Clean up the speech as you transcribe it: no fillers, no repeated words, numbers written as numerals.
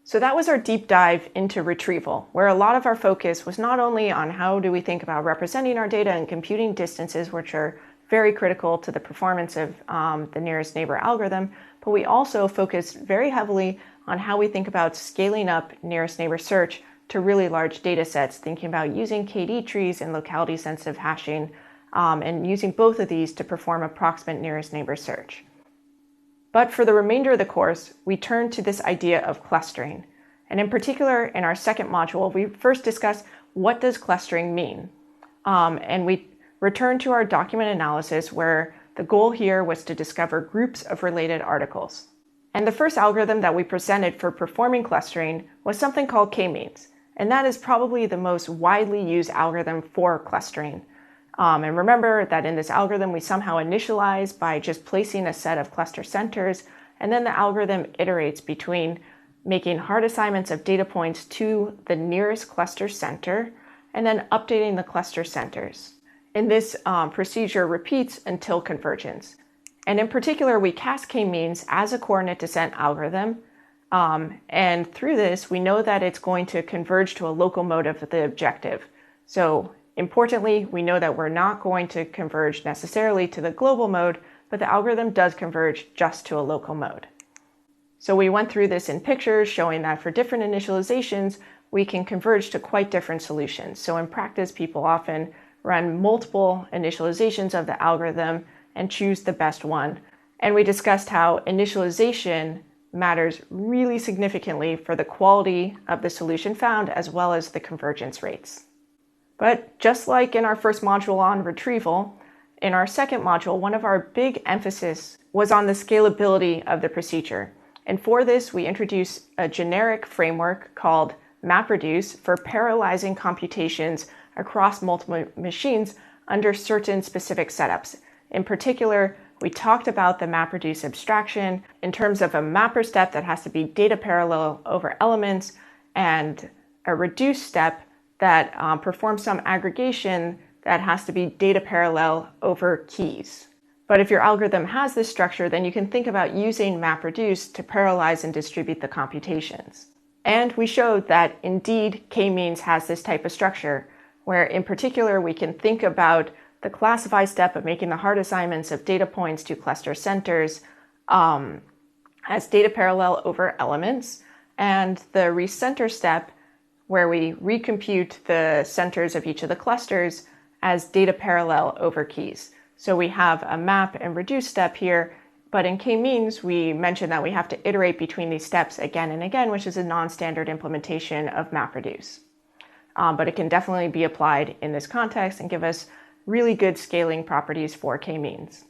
So that was our deep dive into retrieval, where a lot of our focus was not only on how do we think about representing our data and computing distances, which are very critical to the performance of the nearest neighbor algorithm, but we also focused very heavily on how we think about scaling up nearest neighbor search to really large data sets, thinking about using KD trees and locality-sensitive hashing, and using both of these to perform approximate nearest neighbor search. But for the remainder of the course, we turned to this idea of clustering. And in particular, in our second module, we first discussed what does clustering mean? And we returned to our document analysis where the goal here was to discover groups of related articles. And the first algorithm that we presented for performing clustering was something called k-means. And that is probably the most widely used algorithm for clustering. And remember that in this algorithm, we somehow initialize by just placing a set of cluster centers, and then the algorithm iterates between making hard assignments of data points to the nearest cluster center, and then updating the cluster centers. And this procedure repeats until convergence. And in particular, we cast k-means as a coordinate descent algorithm. And through this, we know that it's going to converge to a local mode of the objective. So importantly, we know that we're not going to converge necessarily to the global mode, but the algorithm does converge just to a local mode. So we went through this in pictures showing that for different initializations, we can converge to quite different solutions. So in practice, people often run multiple initializations of the algorithm and choose the best one. And we discussed how initialization matters really significantly for the quality of the solution found as well as the convergence rates. But just like in our first module on retrieval, in our second module, one of our big emphasis was on the scalability of the procedure. And for this, we introduced a generic framework called MapReduce for parallelizing computations across multiple machines under certain specific setups. In particular, we talked about the MapReduce abstraction in terms of a mapper step that has to be data parallel over elements and a reduce step that performs some aggregation that has to be data parallel over keys. But if your algorithm has this structure, then you can think about using MapReduce to parallelize and distribute the computations. And we showed that indeed k-means has this type of structure, where in particular we can think about the classify step of making the hard assignments of data points to cluster centers as data parallel over elements, and the recenter step where we recompute the centers of each of the clusters as data parallel over keys. So we have a map and reduce step here, but in k-means, we mentioned that we have to iterate between these steps again and again, which is a non-standard implementation of MapReduce. But it can definitely be applied in this context and give us really good scaling properties for k-means.